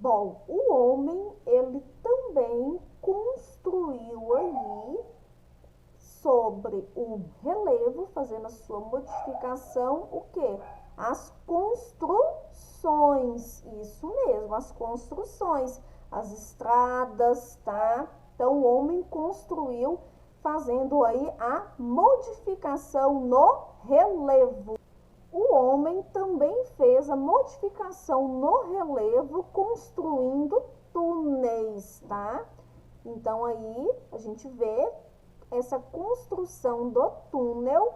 Bom, o homem, ele também construiu aí sobre o relevo, fazendo a sua modificação, o quê? As construções, isso mesmo, as construções, as estradas, tá? Então, o homem construiu, fazendo aí a modificação no relevo. O homem também fez a modificação no relevo, construindo túneis, tá? Então, aí, a gente vê essa construção do túnel,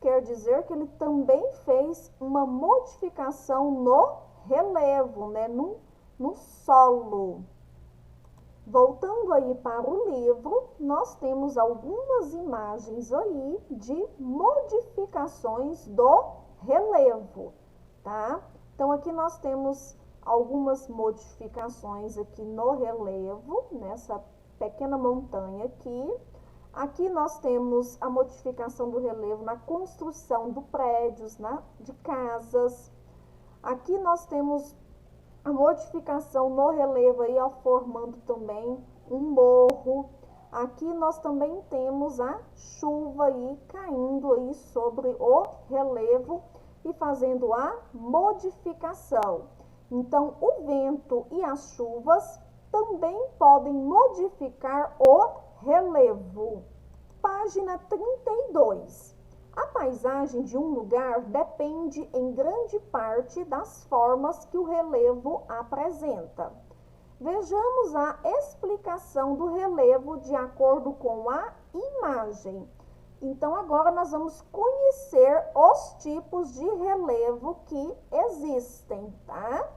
quer dizer que ele também fez uma modificação no relevo, né, no solo. Voltando aí para o livro, nós temos algumas imagens aí de modificações do relevo, tá? Então, aqui nós temos algumas modificações aqui no relevo, nessa pequena montanha aqui. Aqui nós temos a modificação do relevo na construção de prédios, de casas. Aqui nós temos a modificação no relevo aí, ó, formando também um morro. Aqui nós também temos a chuva aí caindo aí sobre o relevo e fazendo a modificação. Então, o vento e as chuvas também podem modificar o relevo. Página 32. A paisagem de um lugar depende em grande parte das formas que o relevo apresenta. Vejamos a explicação do relevo de acordo com a imagem. Então, agora nós vamos conhecer os tipos de relevo que existem, tá?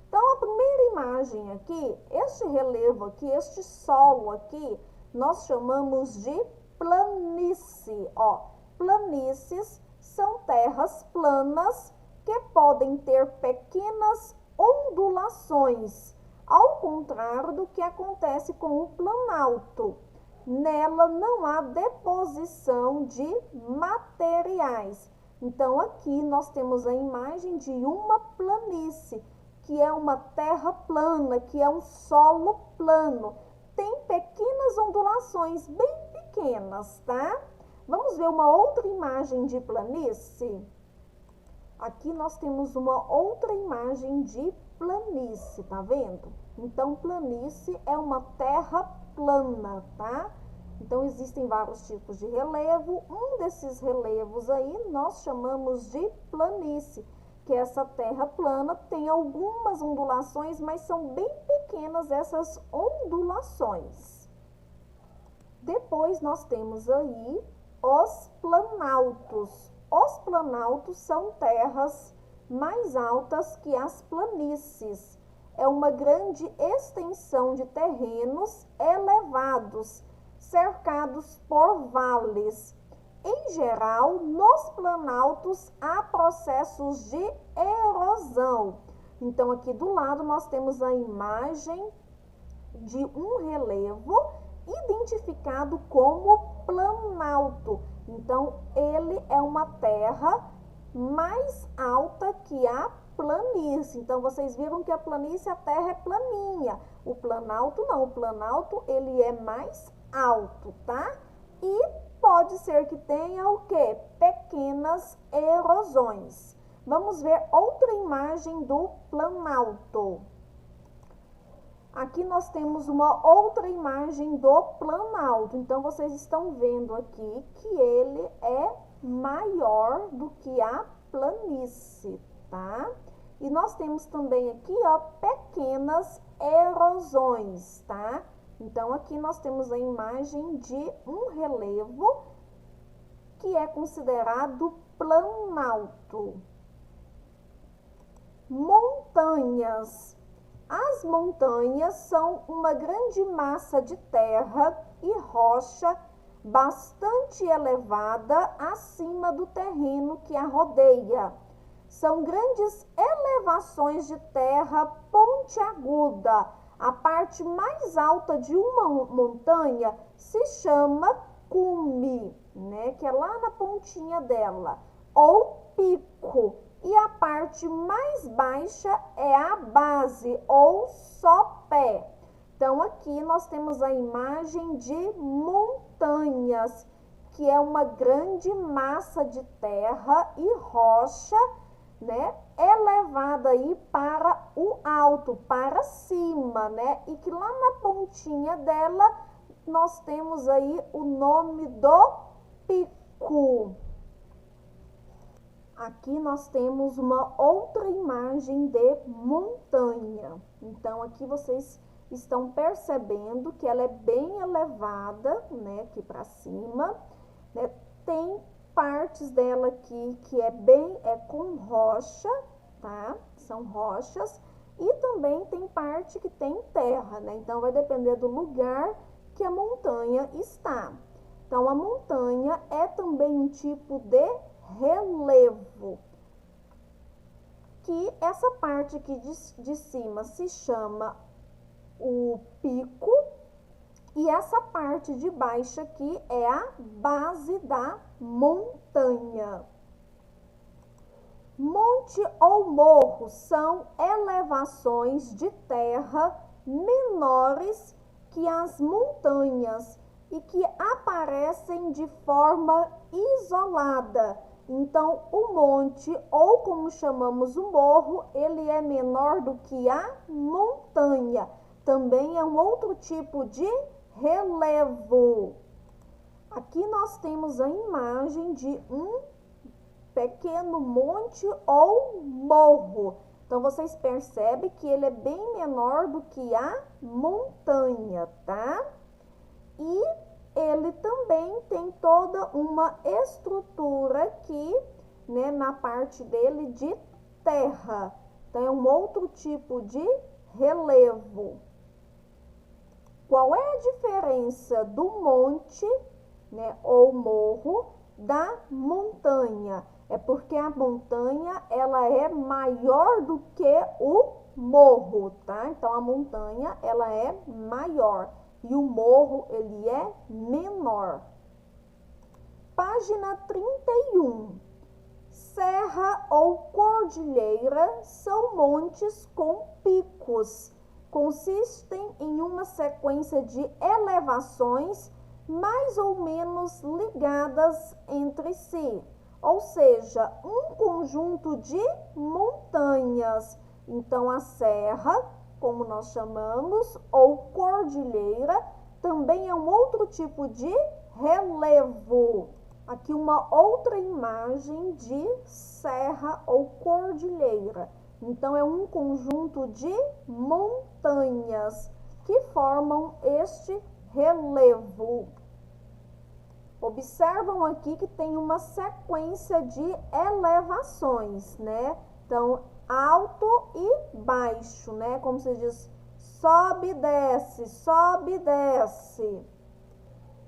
Então, a primeira imagem aqui, este relevo aqui, este solo aqui, nós chamamos de planície, ó. Planícies são terras planas que podem ter pequenas ondulações, ao contrário do que acontece com o planalto. Nela não há deposição de materiais. Então, aqui nós temos a imagem de uma planície, que é uma terra plana, que é um solo plano. Tem pequenas ondulações, bem pequenas, tá? Vamos ver uma outra imagem de planície? Aqui nós temos uma outra imagem de planície, tá vendo? Então, planície é uma terra plana, tá? Então, existem vários tipos de relevo. Um desses relevos aí nós chamamos de planície, que essa terra plana tem algumas ondulações, mas são bem pequenas essas ondulações. Depois, nós temos aí os planaltos. Os planaltos são terras mais altas que as planícies. É uma grande extensão de terrenos elevados, cercados por vales. Em geral, nos planaltos há processos de erosão. Então, aqui do lado nós temos a imagem de um relevo identificado como planalto. Então, ele é uma terra mais alta que a planície. Então, vocês viram que a planície, a terra é planinha. O planalto não, o planalto ele é mais alto, tá? E pode ser que tenha o quê? Pequenas erosões. Vamos ver outra imagem do planalto. Aqui nós temos uma outra imagem do planalto. Então, vocês estão vendo aqui que ele é maior do que a planície, tá? E nós temos também aqui, ó, pequenas erosões, tá? Então, aqui nós temos a imagem de um relevo que é considerado planalto. Montanhas. As montanhas são uma grande massa de terra e rocha bastante elevada acima do terreno que a rodeia. São grandes elevações de terra pontiaguda. A parte mais alta de uma montanha se chama cume, né, que é lá na pontinha dela, ou pico. E a parte mais baixa é a base, ali ou sopé. Então, aqui nós temos a imagem de montanhas, que é uma grande massa de terra e rocha, né, elevada aí para o alto, para cima, né, e que lá na pontinha dela nós temos aí o nome do pico. Aqui nós temos uma outra imagem de montanha. Então, aqui vocês estão percebendo que ela é bem elevada, né, aqui para cima, né? Tem partes dela aqui que é com rocha, tá? São rochas, e também tem parte que tem terra, né? Então, vai depender do lugar que a montanha está. Então, a montanha é também um tipo de relevo, que essa parte aqui de cima se chama o pico, e essa parte de baixo aqui é a base da montanha. Monte ou morro são elevações de terra menores que as montanhas e que aparecem de forma isolada. Então, o monte, ou como chamamos o morro, ele é menor do que a montanha. Também é um outro tipo de relevo. Aqui nós temos a imagem de um pequeno monte ou morro. Então, vocês percebem que ele é bem menor do que a montanha, tá? E ele também tem toda uma estrutura aqui, né, na parte dele de terra. Então, é um outro tipo de relevo. Qual é a diferença do monte, né, ou morro da montanha? É porque a montanha, ela é maior do que o morro, tá? Então, a montanha, ela é maior e o morro, ele é menor. Página 31. Serra ou cordilheira são montes com picos. Consistem em uma sequência de elevações mais ou menos ligadas entre si, ou seja, um conjunto de montanhas. Então, a serra, como nós chamamos, ou cordilheira, também é um outro tipo de relevo. Aqui uma outra imagem de serra ou cordilheira. Então, é um conjunto de montanhas que formam este relevo. Observam aqui que tem uma sequência de elevações, né? Então, alto e baixo, né? Como se diz, sobe, desce.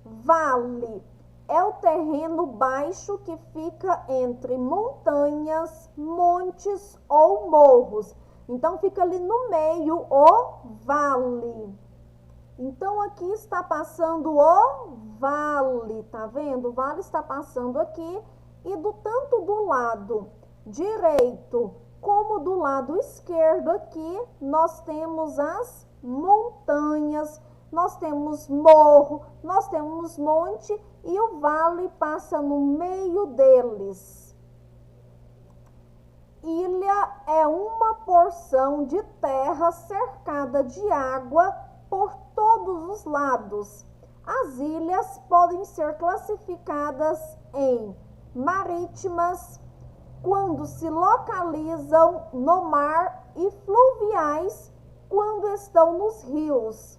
Vale é o terreno baixo que fica entre montanhas, montes ou morros. Então, fica ali no meio o vale. Então, aqui está passando o vale, tá vendo? O vale está passando aqui e tanto do lado direito como do lado esquerdo aqui, nós temos as montanhas, nós temos morro, nós temos monte e o vale passa no meio deles. Ilha é uma porção de terra cercada de água por todos os lados. As ilhas podem ser classificadas em marítimas, quando se localizam no mar, e fluviais, quando estão nos rios.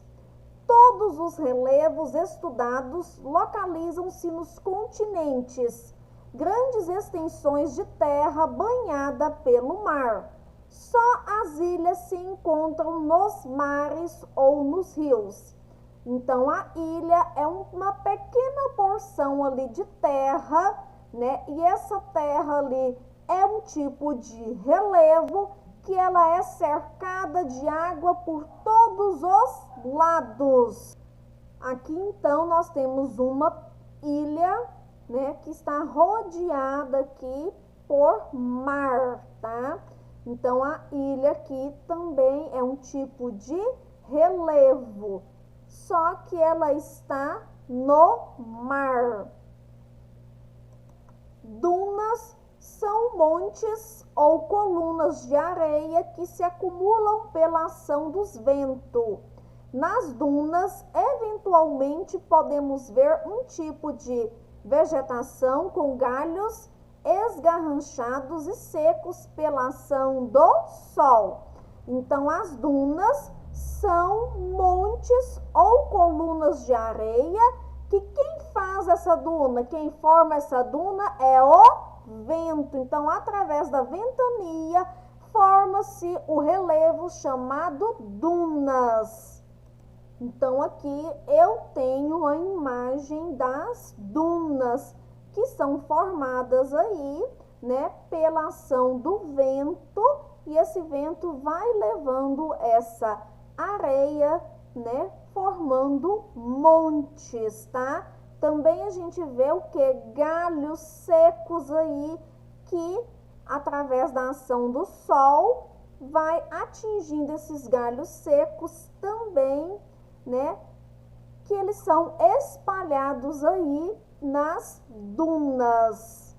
Todos os relevos estudados localizam-se nos continentes, grandes extensões de terra banhada pelo mar. Só as ilhas se encontram nos mares ou nos rios. Então, a ilha é uma pequena porção ali de terra, né? E essa terra ali é um tipo de relevo que ela é cercada de água por todos os lados. Aqui, então, nós temos uma ilha, né, que está rodeada aqui por mar, tá? Então, a ilha aqui também é um tipo de relevo, só que ela está no mar. Dunas são montes ou colunas de areia que se acumulam pela ação dos ventos. Nas dunas, eventualmente, podemos ver um tipo de vegetação com galhos esgarranchados e secos pela ação do sol. Então, as dunas são montes ou colunas de areia que quem faz essa duna, quem forma essa duna é o vento. Então, através da ventania, forma-se o relevo chamado dunas. Então, aqui eu tenho a imagem das dunas, que são formadas aí, né, pela ação do vento, e esse vento vai levando essa areia, né, formando montes, tá? Também a gente vê o que? Galhos secos aí, que através da ação do sol, vai atingindo esses galhos secos também, né, que eles são espalhados aí nas dunas.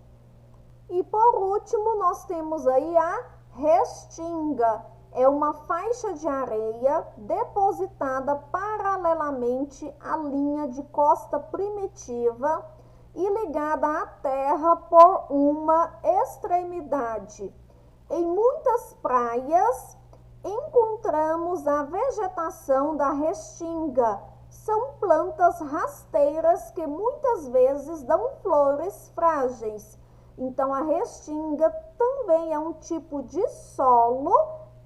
E por último, nós temos aí a restinga. É uma faixa de areia depositada paralelamente à linha de costa primitiva e ligada à terra por uma extremidade. Em muitas praias, encontramos a vegetação da restinga. São plantas rasteiras que muitas vezes dão flores frágeis. Então, a restinga também é um tipo de solo,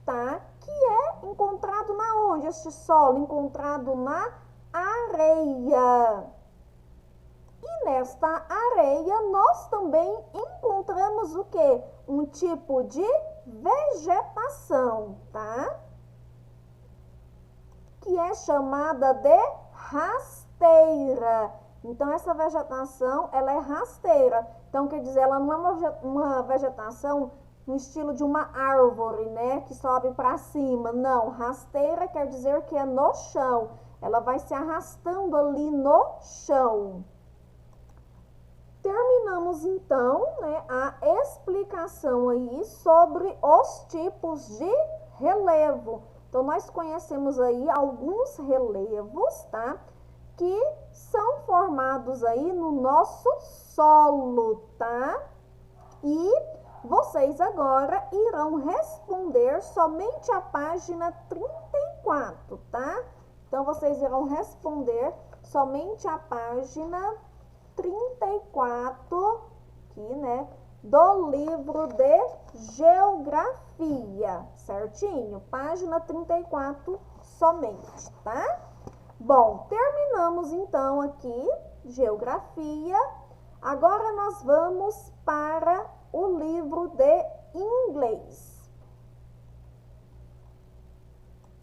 tá? Que é encontrado na onde? Este solo encontrado na areia. E nesta areia nós também encontramos o que? Um tipo de vegetação, tá? Que é chamada de rasteira. Então, essa vegetação, ela é rasteira. Então, quer dizer, ela não é uma vegetação no estilo de uma árvore, né, que sobe para cima. Não, rasteira quer dizer que é no chão. Ela vai se arrastando ali no chão. Terminamos, então, né, a explicação aí sobre os tipos de relevo. Então, nós conhecemos aí alguns relevos, tá? Que são formados aí no nosso solo, tá? E vocês agora irão responder somente a página 34, tá? Então, vocês irão responder somente a página 34, aqui, né, do livro de Geografia, certinho? Página 34 somente, tá? Bom, terminamos então aqui Geografia. Agora nós vamos para o livro de inglês.